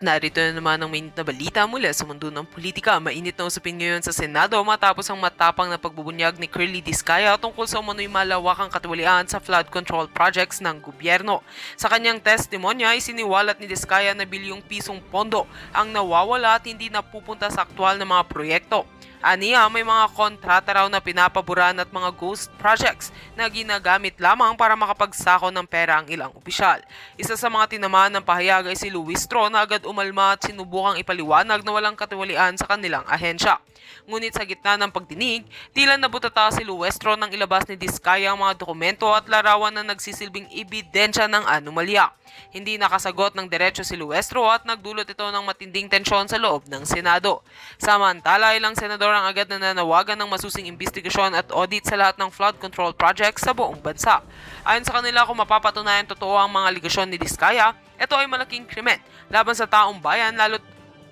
narito na naman ang mainit na balita mula sa mundo ng politika. Mainit na usapin ngayon sa Senado matapos ang matapang na pagbubunyag ni Curly Discaya tungkol sa umano'y malawakang katiwalian sa flood control projects ng gobyerno. Sa kanyang testimonya, isiniwalat ni Discaya na bilyong pisong pondo ang nawawala at hindi napupunta sa aktwal na mga proyekto. Aniya, may mga kontrata raw na pinapaboran at mga ghost projects na ginagamit lamang para makapagsako ng pera ang ilang opisyal. Isa sa mga tinamaan ng pahayag ay si Luistro na agad umalma at sinubukang ipaliwanag na walang katiwalian sa kanilang ahensya. Ngunit sa gitna ng pagdinig, tila nabutata si Luistro nang ilabas ni Discaya ang mga dokumento at larawan na nagsisilbing ebidensya ng anomalya. Hindi nakasagot ng diretso si Luistro at nagdulot ito ng matinding tensyon sa loob ng Senado. Samantala, ilang senador ang agad na nanawagan ng masusing investigasyon at audit sa lahat ng flood control projects sa buong bansa. Ayon sa kanila, kung mapapatunayan totoo ang mga aligasyon ni Discaya, ito ay malaking krimen laban sa taong bayan, lalo't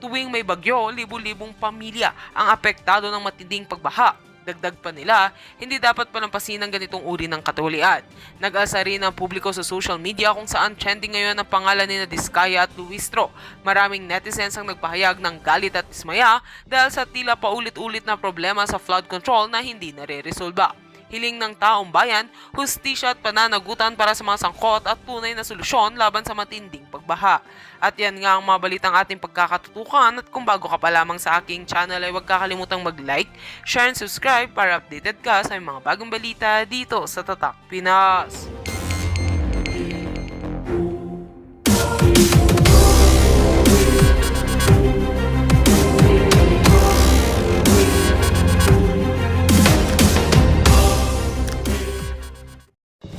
tuwing may bagyo, libu-libong pamilya ang apektado ng matinding pagbaha. Dagdag pa nila, hindi dapat palampasin ang ganitong uri ng katiwalian. Nag-asa rin ang publiko sa social media kung saan trending ngayon ang pangalan ni Discaya at Luistro. Maraming netizens ang nagpahayag ng galit at dismaya dahil sa tila paulit-ulit na problema sa flood control na hindi nare-resolba. Hiling ng taong bayan, hustisya at pananagutan para sa mga sangkot at tunay na solusyon laban sa matinding pagbaha. At yan nga ang mga balitang ating pagkakatutukan, at kung bago ka pa lamang sa aking channel ay huwag kakalimutang mag-like, share and subscribe para updated ka sa mga bagong balita dito sa Tatak Pinas.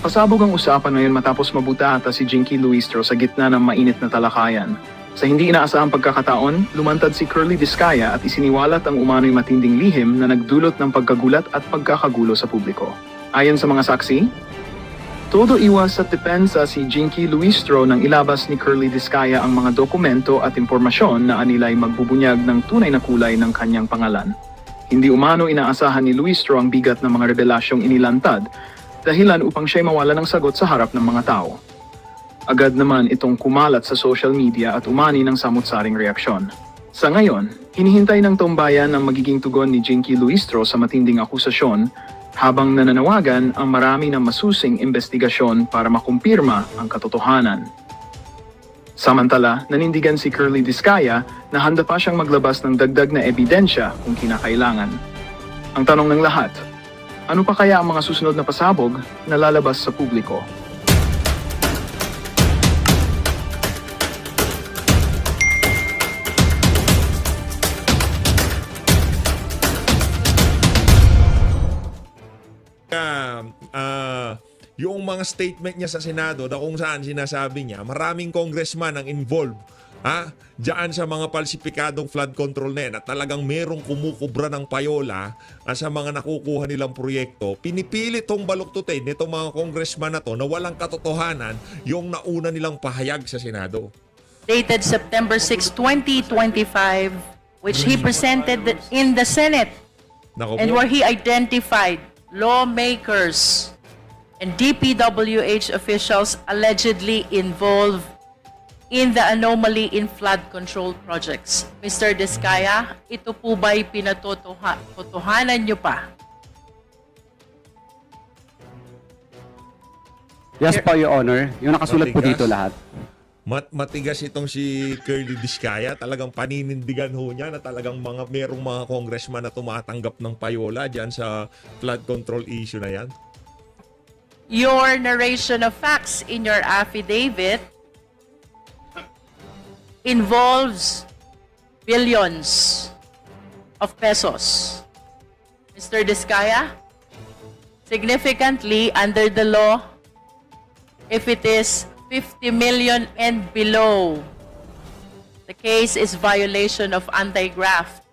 Pasabog ang usapan ngayon matapos mabutata si Jinky Luistro sa gitna ng mainit na talakayan. Sa hindi inaasahang pagkakataon, lumantad si Curly Discaya at isiniwalat ang umano'y matinding lihim na nagdulot ng pagkagulat at pagkakagulo sa publiko. Ayon sa mga saksi, todo iwas at depensa si Jinky Luistro nang ilabas ni Curly Discaya ang mga dokumento at impormasyon na anilay magbubunyag ng tunay na kulay ng kanyang pangalan. Hindi umano inaasahan ni Luistro ang bigat ng mga revelasyong inilantad, dahilan upang siya'y mawala ng sagot sa harap ng mga tao. Agad naman itong kumalat sa social media at umani ng samut-saring reaksyon. Sa ngayon, hinihintay ng taumbayan ang magiging tugon ni Jinky Luistro sa matinding akusasyon, habang nananawagan ang marami ng masusing investigasyon para makumpirma ang katotohanan. Samantala, nanindigan si Curly Discaya na handa pa siyang maglabas ng dagdag na ebidensya kung kinakailangan. Ang tanong ng lahat, ano pa kaya ang mga susunod na pasabog na lalabas sa publiko? Yung mga statement niya sa Senado na kung saan sinasabi niya, maraming congressman ang involved diyan sa mga falsipikadong flood control na yan at talagang merong kumukubra ng payola sa mga nakukuha nilang proyekto. Pinipilit tong baluktutin nitong mga congressman na to na walang katotohanan yung nauna nilang pahayag sa Senado. Dated September 6, 2025, which he presented in the Senate, Nako and po. where he identified lawmakers and DPWH officials allegedly involved in the anomaly in flood control projects. Mr. Discaya, ito po ba'y pinatotohanan nyo pa? Yes po, Your Honor. Yung nakasulat po Matigas. dito lahat. Matigas itong si Curly Discaya. Talagang paninindigan ho niya na talagang merong mga congressman na tumatanggap ng payola diyan sa flood control issue na yan. Your narration of facts in your affidavit involves billions of pesos. Mr. Discaya, significantly under the law, if it is 50 million and below, the case is violation of Anti-Graft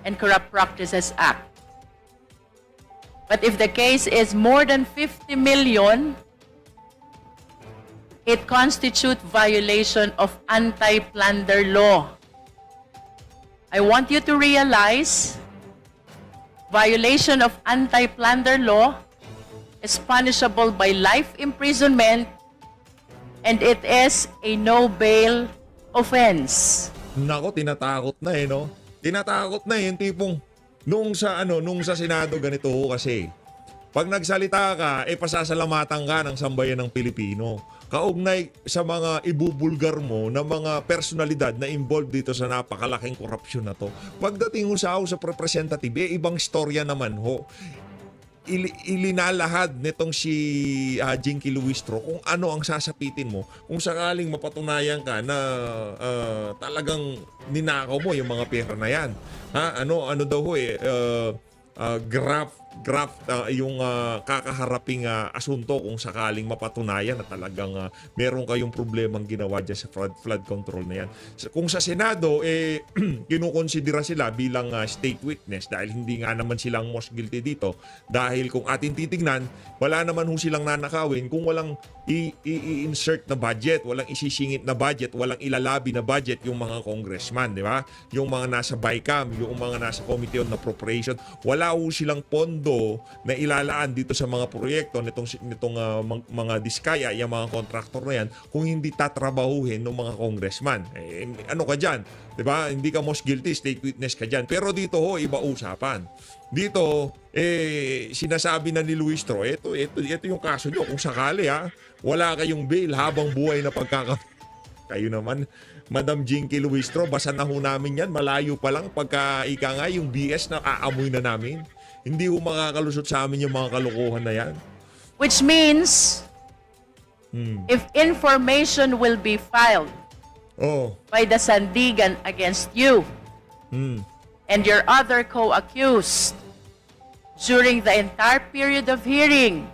and Corrupt Practices Act. But if the case is more than 50 million, it constitutes violation of anti-plunder law. I want you to realize, violation of anti-plunder law is punishable by life imprisonment, and it is a no bail offense. Nako, tinatakot na eh, no? Tinatakot na eh, yung tipong nung sa Senado ganito ho kasi. Pag nagsalita ka, pasasalamatan ka ng sambayan ng Pilipino. Kaugnay sa mga ibubulgar mo na mga personalidad na involved dito sa napakalaking korupsyon na to. Pagdating ho sa House of Representative, ibang storya naman ho. Ilinalahad nitong si Jinky Luistro kung ano ang sasapitin mo kung sakaling mapatunayan ka na talagang ninakaw mo yung mga pera na yan. Ano daw ho yung kakaharaping asunto kung sakaling mapatunayan na talagang meron kayong problemang ginawa dyan sa flood control na yan. Kung sa Senado, kinukonsidera sila bilang state witness dahil hindi nga naman silang most guilty dito. Dahil kung atin titignan, wala naman ho silang nanakawin kung walang i-insert na budget, walang isisingit na budget, walang ilalabi na budget yung mga congressman, di ba? Yung mga nasa BICAM, yung mga nasa Committee on Appropriation, wala ho silang pondo na ilalaan dito sa mga proyekto nitong mga diskaya, yung mga contractor na yan, kung hindi tatrabahuhin ng mga congressman. Ano ka dyan? Di ba? Hindi ka most guilty, state witness ka dyan. Pero dito ho, iba usapan. Dito, sinasabi na ni Luistro, ito yung kaso nyo. Kung sakali wala kayong bail habang buhay na kayo naman, Madam Jinky Luistro, basa na ho namin yan. Malayo pa lang pagka ika nga yung BS na aamoy na namin. Hindi ho makakalusot sa amin yung mga kalokohan na yan. Which means, if information will be filed by the Sandigan against you and your other co-accused during the entire period of hearing,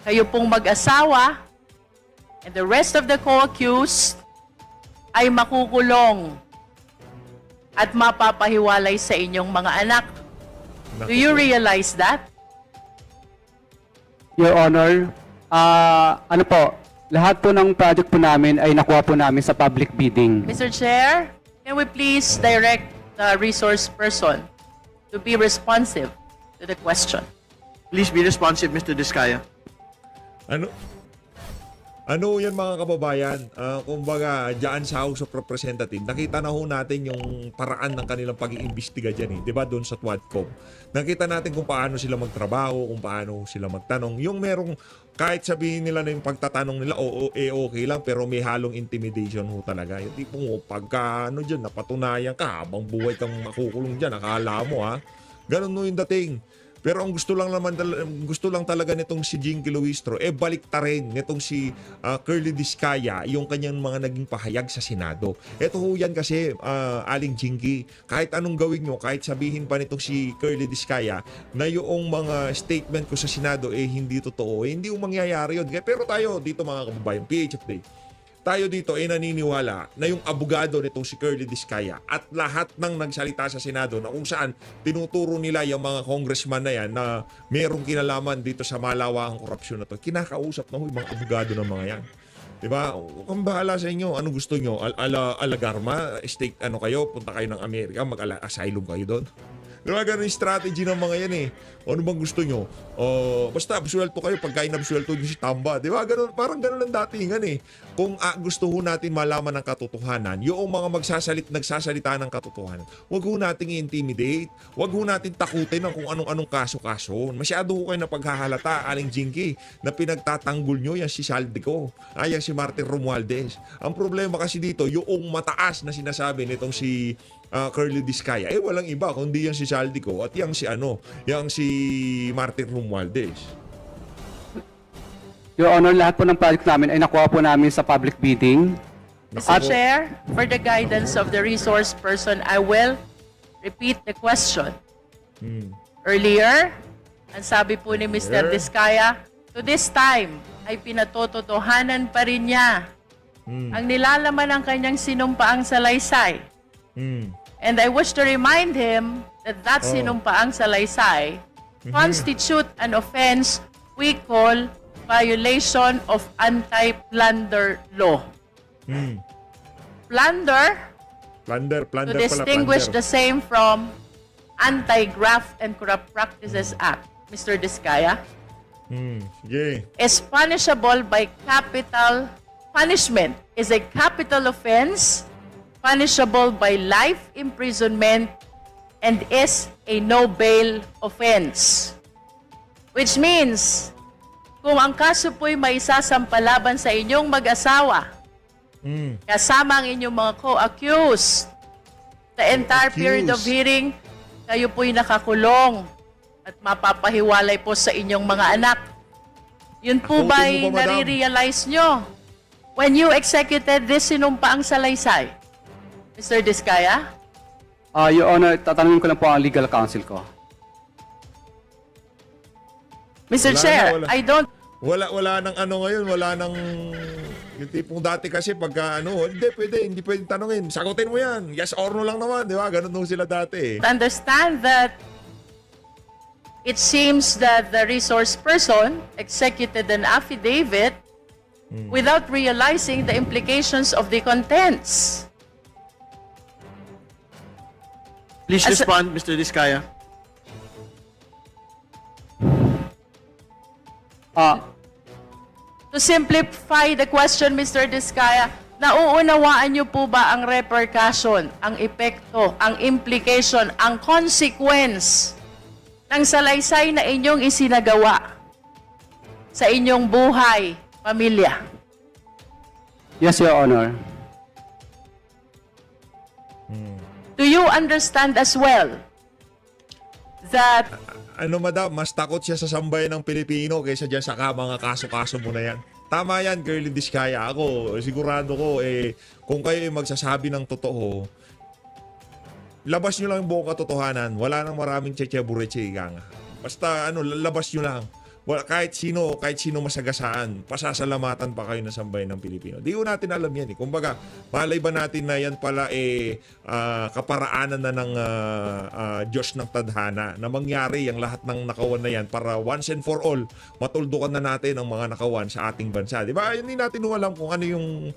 kayo pong mag-asawa and the rest of the co-accused ay makukulong at mapapahiwalay sa inyong mga anak. Do you realize that? Your Honor, ano po, lahat po ng project po namin ay nakuha po namin sa public bidding. Mr. Chair, can we please direct the resource person to be responsive to the question? Please be responsive, Mr. Diskaya. Ano yan mga kababayan? Kumbaga, dyan sa House of Representatives, nakita na ho natin yung paraan ng kanilang pag-iimbestiga dyan Diba? Doon sa TWADCOM. Nakita natin kung paano sila magtrabaho, kung paano sila magtanong. Yung merong, kahit sabihin nila na yung pagtatanong nila, okay lang, pero may halong intimidation ho talaga. Yung tipong, pagka dyan, napatunayan ka, habang buhay kang makukulong dyan, akala mo Ganun no yung dating. Pero ang gusto lang talaga nitong si Jinky Luistro, balik ta rin nitong si Curly Diskaya, yung kanyang mga naging pahayag sa Senado. Ito ho yan kasi, Aling Jinky, kahit anong gawin nyo, kahit sabihin pa nitong si Curly Diskaya na yung mga statement ko sa Senado hindi totoo, hindi yung mangyayari yun. Pero tayo dito mga kababayan, PH Update, tayo dito naniniwala na yung abogado nitong si Curly Diskaya at lahat ng nagsalita sa Senado na kung saan tinuturo nila yung mga congressman na yan na merong kinalaman dito sa malawakang korupsyon na to, kinakausap na yung mga abogado ng mga yan. Diba? Kung bahala sa inyo, ano gusto nyo? Alagarma, state kayo, punta kayo ng Amerika, mag-asylum kayo doon. Diba ganun yung strategy ng mga yan Ano bang gusto nyo? Basta absuelto kayo pagka inabsuelto nyo si Tamba. Diba ganun, parang ganun ang datingan Kung gusto ho natin malaman ng katotohanan, yung mga nagsasalita ng katotohanan, wag ho nating i-intimidate, wag ho natin takutin ng kung anong kaso-kaso. Masyado ho kayo na paghahalata, Aling Jinky, na pinagtatanggol nyo yan si Saldico, yan si Martin Romualdez. Ang problema kasi dito, yung mataas na sinasabi nitong si Curly Diskaya, walang iba kundi yan si Saldico at yang si Martin Romualdez. Your Honor, lahat po ng project namin ay nakuha po namin sa public bidding. Mr. Chair, for the guidance of the resource person, I will repeat the question. Earlier, ang sabi po ni Mr. Diskaya, to this time, ay pinatototohanan pa rin niya ang nilalaman ng kanyang sinumpaang salaysay. And I wish to remind him that sinumpaang salaysay constitute an offense we call violation of anti-plunder law. Plunder, Plunder to distinguish the same from Anti-Graft and Corrupt Practices Act, Mr. Diskaya, Sige. is punishable by capital punishment is a capital offense punishable by life imprisonment and is a no-bail offense. Which means, kung ang kaso po'y may sasampalaban sa inyong mag-asawa, kasama ang inyong mga co-accused, the entire period of hearing, kayo po'y nakakulong at mapapahiwalay po sa inyong mga anak. Yun po Akutin ba'y mo ba, madam? nare-realize nyo when you executed this sinumpaang salaysay? Mr. Diskaya? Your Honor, tatanungin ko lang po ang legal counsel ko. Mr. Wala Chair, na, wala. I don't... Wala nang ano ngayon, wala nang yung tipong dati kasi pagka hindi pwede tanungin. Sagutin mo yan. Yes or no lang naman, di ba? Ganun nung sila dati. understand that it seems that the resource person executed an affidavit without realizing the implications of the contents. Please As- respond, Mr. Diskaya. To simplify the question, Mr. Diskaya, nauunawaan niyo po ba ang repercussion, ang epekto, ang implication, ang consequence ng salaysay na inyong isinagawa sa inyong buhay, pamilya? Yes, Your Honor. Do you understand as well that Ano madam, mas takot siya sa sambayan ng Pilipino kaysa dyan sa mga kaso-kaso mo na yan. Tama yan, Curly Diskaya. Ako, sigurado ko, kung kayo magsasabi ng totoo, labas nyo lang yung buong katotohanan. Wala nang maraming cheche-bureche, ika nga. Basta, labas nyo lang. Kahit sino masagasaan, pasasalamatan pa kayo ng sambayan ng Pilipino. Di ko natin alam yan. Kumbaga, malay ba natin na yan pala kaparaanan na ng Diyos ng tadhana na mangyari ang lahat ng nakawan na yan para once and for all, matuldukan na natin ang mga nakawan sa ating bansa. Di ba? Hindi natin alam kung ano yung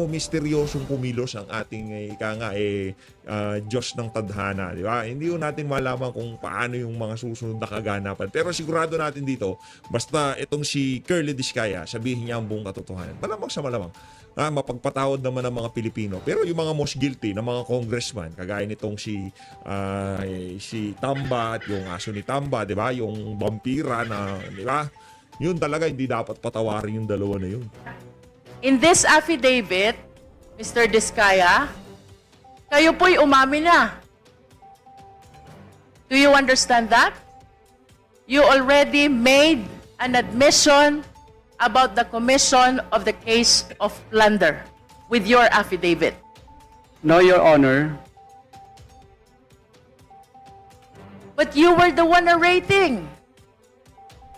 misteryosong kumilos ang ating Diyos ng tadhana. Di ba? Hindi natin malaman kung paano yung mga susunod na kaganapan. Pero sigurado natin dito, basta itong si Curly Diskaya, sabihin niya ang buong katotohanan. Malamang sa malamang. Mapagpatawad naman ng mga Pilipino. Pero yung mga most guilty na mga congressman, kagaya nitong si Tamba at yung aso ni Tamba, di ba? Yung vampira na, di ba? Yun talaga, hindi dapat patawarin yung dalawa na yun. in this affidavit, Mr. Diskaya, kayo po'y umamin na. Do you understand that? You already made an admission about the commission of the case of plunder with your affidavit. No, Your Honor. But you were the one narrating.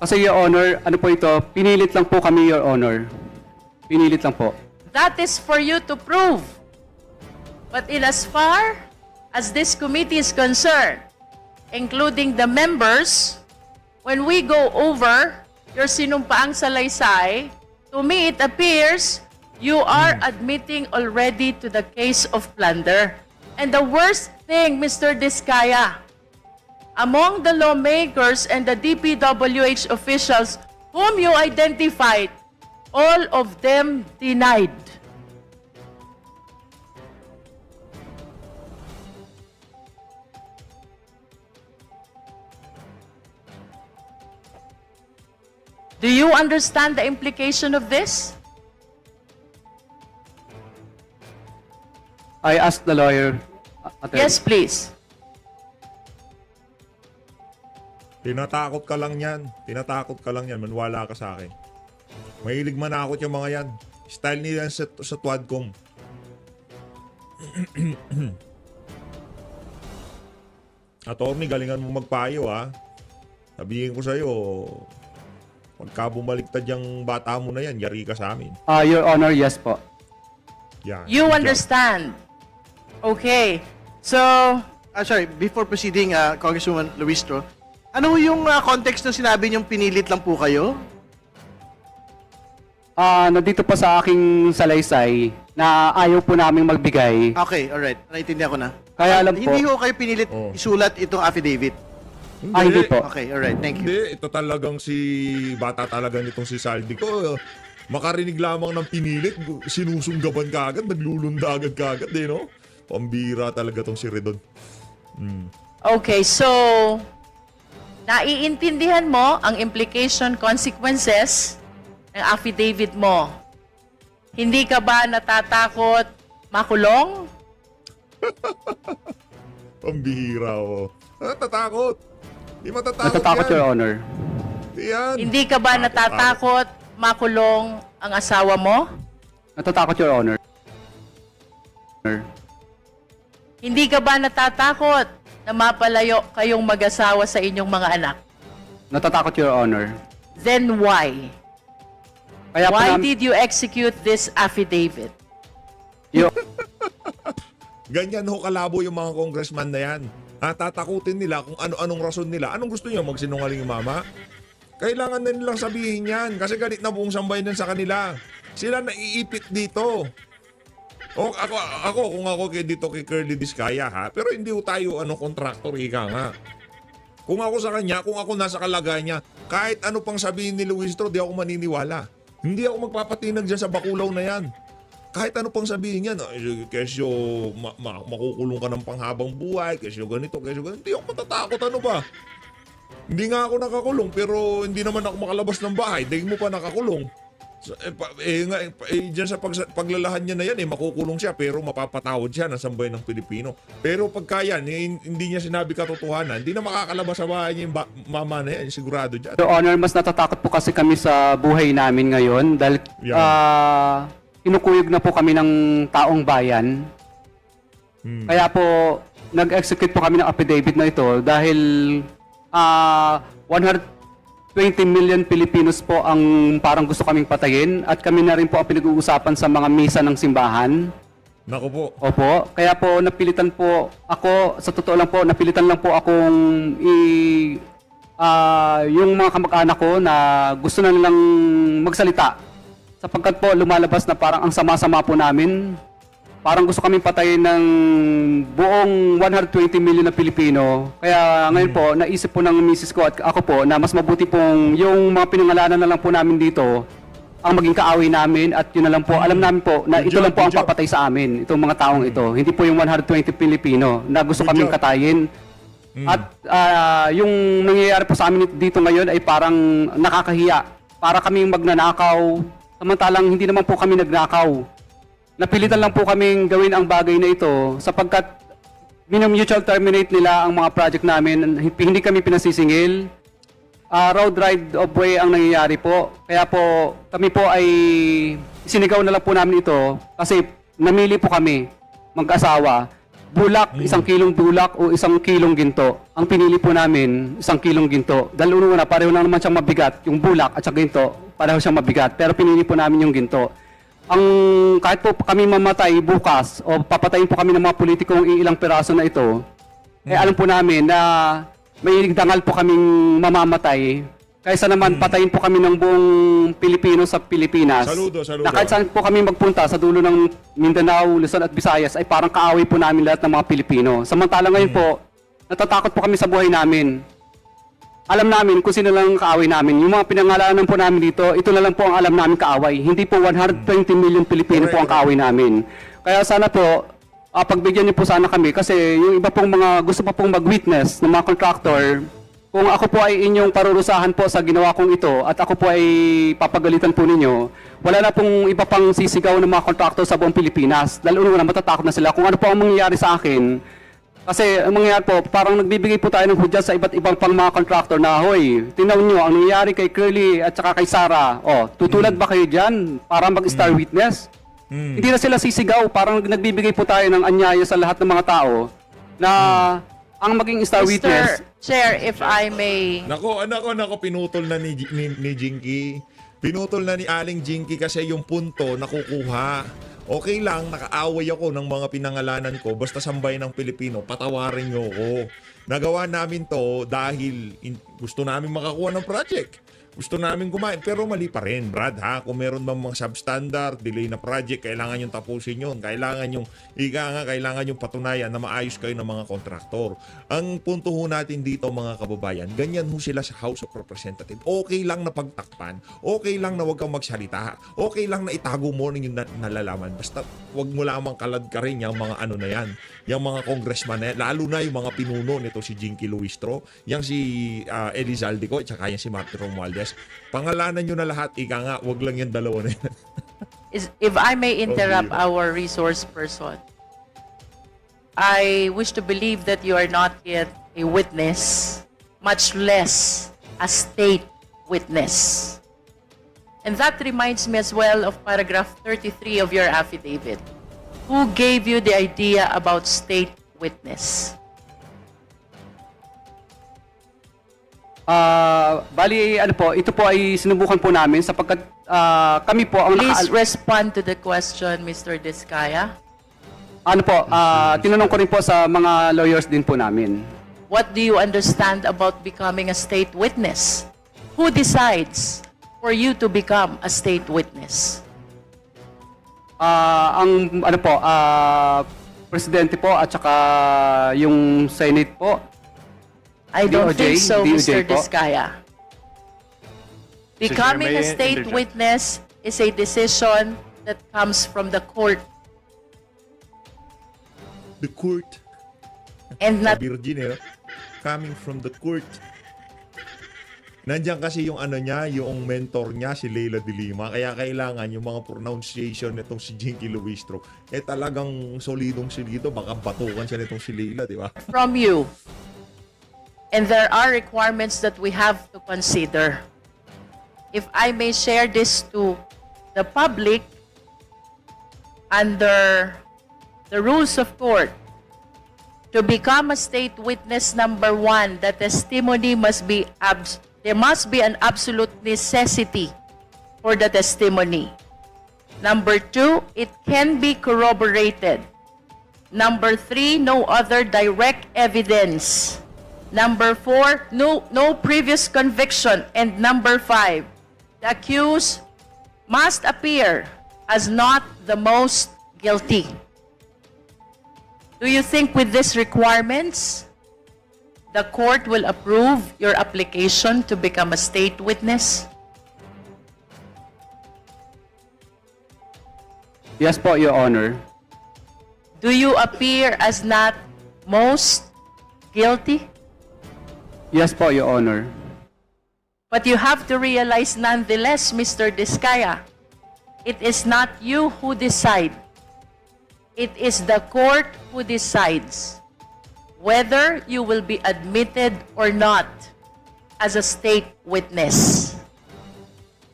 Kasi, Your Honor, ano po ito? Pinilit lang po kami, Your Honor. Pinilit lang po. That is for you to prove. But in as far as this committee is concerned, including the members, when we go over your sinumpaang salaysay, to me it appears you are admitting already to the case of plunder. And the worst thing, Mr. Diskaya, among the lawmakers and the DPWH officials whom you identified, all of them denied. Do you understand the implication of this? I asked the lawyer. Attorney. Yes, please. Tinatakot ka lang yan. Tinatakot ka lang yan. Manwala ka sa akin. Mahilig manakot yung mga yan. Style nila sa Twadcom. Attorney, galingan mo magpayo ha. Sabihin ko sa'yo, pagka bumaliktad yung bata mo na yan, yari ka sa amin. Your Honor, yes po. Yan. You Good job. understand. Okay. So, Sorry, before proceeding, Congresswoman Luistro, ano yung context ng sinabi niyong pinilit lang po kayo? Nandito po sa aking salaysay na ayaw po namin magbigay. Okay, alright. Naintindihan ko na. Kaya alam po. Hindi ko kayo pinilit Oh. isulat itong affidavit. Hindi po. Okay, alright. Thank you. Hindi, ito talagang si bata talaga nitong si Saldi ko. Makarinig lamang ng pinilit, sinusunggaban ka agad, naglulunda agad ka agad, no? Pambira talaga tong si Redon. Okay, so naiintindihan mo ang implication consequences ng affidavit mo. Hindi ka ba natatakot makulong? Pambihira, oh. Natatakot. Di matatakot Natatakot, yan. Your Honor. Yan. Hindi ka ba natatakot makulong ang asawa mo? Natatakot, Your Honor. Hindi ka ba natatakot na mapalayo kayong mag-asawa sa inyong mga anak? Natatakot, Your Honor. Then why? Kaya po Why nam- did you execute this affidavit? Yo- Ganyan ho kalabo yung mga congressman na yan. Tatakutin nila kung ano-anong rason nila. Anong gusto niyo? Magsinungaling yung mama? Kailangan na nilang sabihin yan kasi galit na buong sambayanan sa kanila. Sila naiipit dito. O kung ako dito kay Curly Discaya ha, pero hindi ho tayo contractor ika nga. Kung ako sa kanya, kung ako nasa kalagayan niya, kahit ano pang sabihin ni Luistro, di ako maniniwala. Hindi ako magpapatinag dyan sa bakulaw na yan. Kahit ano pang sabihin yan, kesyo makukulong ka ng panghabang buhay, kesyo ganito, hindi ako matatakot, ano ba? Hindi nga ako nakakulong, pero hindi naman ako makalabas ng bahay, dahil mo pa nakakulong. Diyan sa paglalahan niya na yan, makukulong siya, pero mapapatawad siya ng sambayan ng Pilipino. Pero pagka yan, hindi niya sinabi katotohanan, hindi na makakalabas sa bahay niya yung mama na yan, sigurado dyan. Your Honor, mas natatakot po kasi kami sa buhay namin ngayon dahil kinukuyog na po kami ng taong bayan. Kaya po, nag-execute po kami ng affidavit na ito dahil 120 million Filipinos po ang parang gusto kaming patayin at kami na rin po ang pinag-uusapan sa mga misa ng simbahan. Naku po. Opo, kaya po napilitan po ako, sa totoo lang po, napilitan lang po akong yung mga kamag-anak ko na gusto na nilang magsalita. Sapagkat po lumalabas na parang ang sama-sama po namin. Parang gusto kaming patayin ng buong 120 million na Pilipino. Kaya ngayon po, naisip po ng misis ko at ako po na mas mabuti pong yung mga pinangalanan na lang po namin dito ang maging kaaway namin at yun na lang po, alam namin po na ito lang po ang papatay sa amin, itong mga taong ito. Hindi po yung 120 Pilipino na gusto kaming katayin. At yung nangyayari po sa amin dito ngayon ay parang nakakahiya. Para kaming magnanakaw, samantalang hindi naman po kami nagnakaw. Napilitan lang po kaming gawin ang bagay na ito sapagkat mutual terminate nila ang mga project namin. Hindi kami pinasisingil. Road ride of way ang nangyayari po. Kaya po kami po ay sinigaw na lang po namin ito kasi namili po kami mag-asawa. Bulak, 1 kilong bulak o 1 kilong ginto. Ang pinili po namin, 1 kilong ginto. Dahil una, pareho lang naman siyang mabigat. Yung bulak at saka ginto, pareho siyang mabigat. Pero pinili po namin yung ginto. Kahit po kami mamatay bukas o papatayin po kami ng mga politikong ilang piraso na ito, alam po namin na may dangal po kaming mamamatay kaysa naman patayin po kami ng buong Pilipino sa Pilipinas. Saludo. Na kahit saan po kami magpunta sa dulo ng Mindanao, Luzon at Visayas ay parang kaaway po namin lahat ng mga Pilipino. Samantala ngayon po, natatakot po kami sa buhay namin. Alam namin kung sino lang ang kaaway namin. Yung mga pinangalanan po namin dito, ito na lang po ang alam namin kaaway. Hindi po 120 million Pilipino po ang kaaway namin. Kaya sana po, pagbigyan niyo po sana kami kasi yung iba pong mga gusto pa pong mag-witness ng mga contractor, kung ako po ay inyong parurusahan po sa ginawa kong ito at ako po ay papagalitan po ninyo, wala na pong iba pang sisigaw ng mga contractor sa buong Pilipinas. Dahil una matatakot na sila kung ano po ang mangyayari sa akin. Kasi ang mangyayari po, parang nagbibigay po tayo ng hudyat sa iba't ibang pang mga contractor na, hoy, tingnan nyo, ang nangyayari kay Curly at saka kay Sarah, tutulad ba kayo dyan para mag-star witness? Hindi na sila sisigaw, parang nagbibigay po tayo ng anyaya sa lahat ng mga tao na ang maging star witness. Mr. Chair, if I may... Nako, pinutol na ni Jinky. Pinutol na ni Aling Jinky kasi yung punto nakukuha. Okay lang, nakaaway ako ng mga pinangalanan ko, basta sambay ng Pilipino, patawarin nyo ko. Nagawa namin to dahil gusto namin makakuha ng project. Gusto namin kumain, pero mali pa rin, Brad, ha? Kung meron bang mga substandard, delay na project, kailangan yung tapusin yun. Kailangan yung, kailangan yung patunayan na maayos kayo ng mga kontraktor. Ang punto ho natin dito, mga kababayan, ganyan ho sila sa House of Representatives. Okay lang na pagtakpan, okay lang na wag kang magsalita, okay lang na itago mo yung nalalaman. Basta wag mo lamang kalad ka rin yung mga ano na yan, yung mga congressman na yan, lalo na yung mga pinuno nito si Jinky Luistro, yung si Elizalde ko, at saka yung si Martin Romualdez. Pangalanan nyo na lahat, ika nga, wag lang yung dalawa na yan. If I may interrupt Okay. our resource person, I wish to believe that you are not yet a witness, much less a state witness. And that reminds me as well of paragraph 33 of your affidavit. Who gave you the idea about state witness? Bali, ano po, ito po ay sinubukan po namin sapagkat kami po ang Please respond to the question, Mr. Diskaya. ano po, tinanong ko rin po sa mga lawyers din po namin. What do you understand about becoming a state witness? Who decides for you to become a state witness? Ang ano po, presidente po at saka yung Senate po. I don't DOJ, think so, Mr. po. Diskaya. Becoming a state witness is a decision that comes from the court The court. and not Virgin, eh. Coming from the court. Nandiyan kasi yung ano niya, yung mentor niya, si Leila de Lima. Kaya kailangan yung mga pronunciation nitong si Jinky Luistro, talagang solidong-solido. Baka batukan siya nitong si Leila, di ba? from you. And there are requirements that we have to consider. If I may share this to the public, under the rules of court, to become a state witness, number one, the testimony must be there must be an absolute necessity for the testimony. Number two, it can be corroborated. Number three, no other direct evidence. Number four, no previous conviction. And number five, the accused must appear as not the most guilty. Do you think with these requirements, the court will approve your application to become a state witness? Yes po, Your Honor. Do you appear as not most guilty? Yes po, Your Honor. But you have to realize nonetheless, Mr. Diskaya, it is not you who decide. It is the court who decides whether you will be admitted or not as a state witness.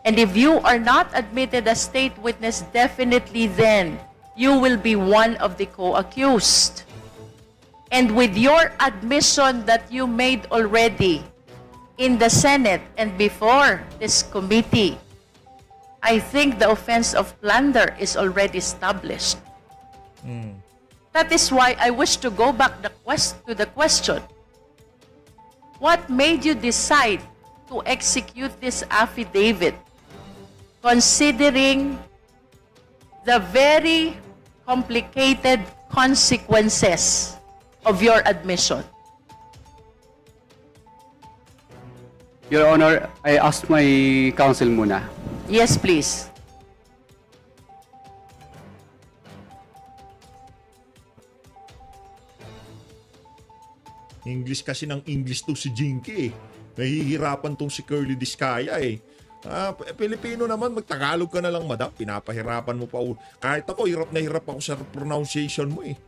And if you are not admitted as state witness, definitely then you will be one of the co-accused. And with your admission that you made already in the Senate and before this committee, I think the offense of plunder is already established. That is why I wish to go back to the question. What made you decide to execute this affidavit considering the very complicated consequences of your admission? Your Honor, I asked my counsel muna. Yes, please. English kasi ng English to si Jinky, eh. Nahihirapan tong si Curly Diskaya, eh. Pilipino naman, magtagalog ka na lang, madam. Pinapahirapan mo pa. Kahit ako, hirap na hirap ako sa pronunciation mo, eh.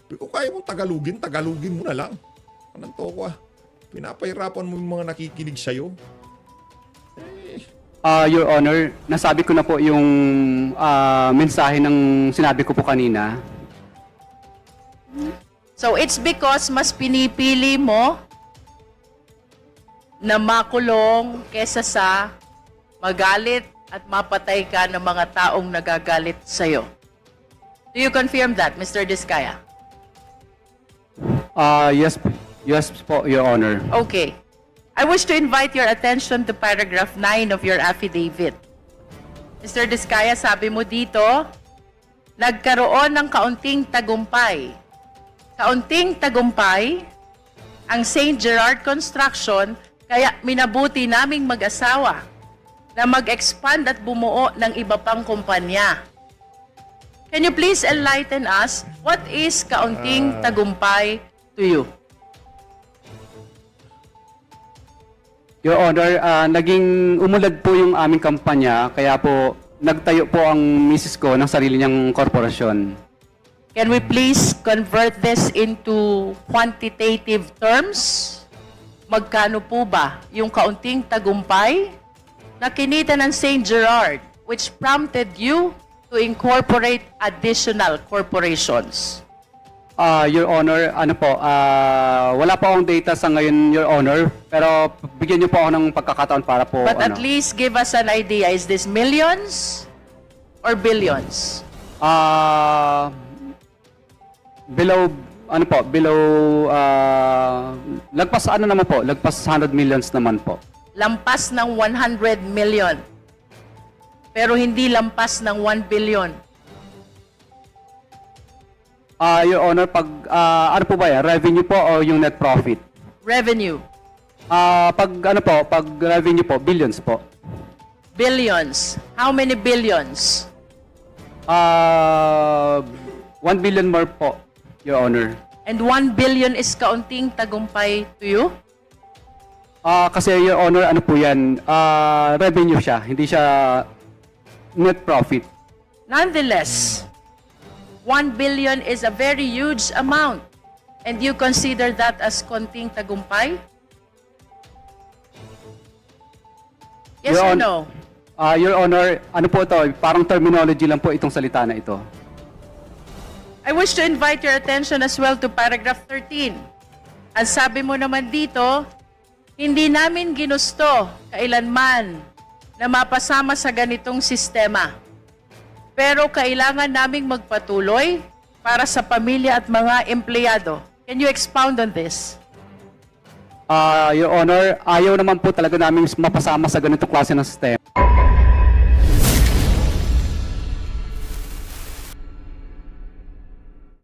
Kung kaya mong tagalugin mo na lang. Anong to ko, ah. Pinapahirapan mo yung mga nakikinig sa'yo. Your Honor, nasabi ko na po yung mensahe ng sinabi ko po kanina. So it's because mas pinipili mo na makulong kesa sa magalit at mapatay ka ng mga taong nagagalit sa'yo. Do you confirm that, Mr. Diskaya? Yes po, Your Honor. Okay. I wish to invite your attention to paragraph 9 of your affidavit. Mr. Diskaya, sabi mo dito, nagkaroon ng kaunting tagumpay. Kaunting tagumpay ang St. Gerard Construction, kaya minabuti naming mag-asawa na mag-expand at bumuo ng iba pang kumpanya. Can you please enlighten us what is kaunting tagumpay to you? Your Honor, naging umulad po yung aming kampanya, kaya po nagtayo po ang misis ko ng sarili niyang korporasyon. Can we please convert this into quantitative terms? Magkano po ba yung kaunting tagumpay na kinita ng St. Gerard which prompted you to incorporate additional corporations? Your Honor, wala po akong data sa ngayon, Your Honor, pero bigyan niyo po ako ng pagkakataon para po, But at least give us an idea. Is this millions or billions? Lagpas lagpas 100 millions naman po. Lampas ng 100 million. Pero hindi lampas ng 1 billion. Your Honor, pag, ano po ba yan? Revenue po o yung net profit? Revenue. Pag revenue po, billions po. Billions. How many billions? 1 billion more po, Your Honor. And 1 billion is kaunting tagumpay to you? Kasi Your Honor, ano po yan? Revenue siya, hindi siya net profit. Nonetheless, 1 billion is a very huge amount. And you consider that as konting tagumpay? Yes or no? Your Honor, ano po ito? Parang terminology lang po itong salita na ito. I wish to invite your attention as well to paragraph 13. Ang sabi mo naman dito, hindi namin ginusto kailanman na mapasama sa ganitong sistema. Pero kailangan naming magpatuloy para sa pamilya at mga empleyado. Can you expound on this? Your Honor, ayaw naman po talaga namin mapasama sa ganitong klase ng sistema.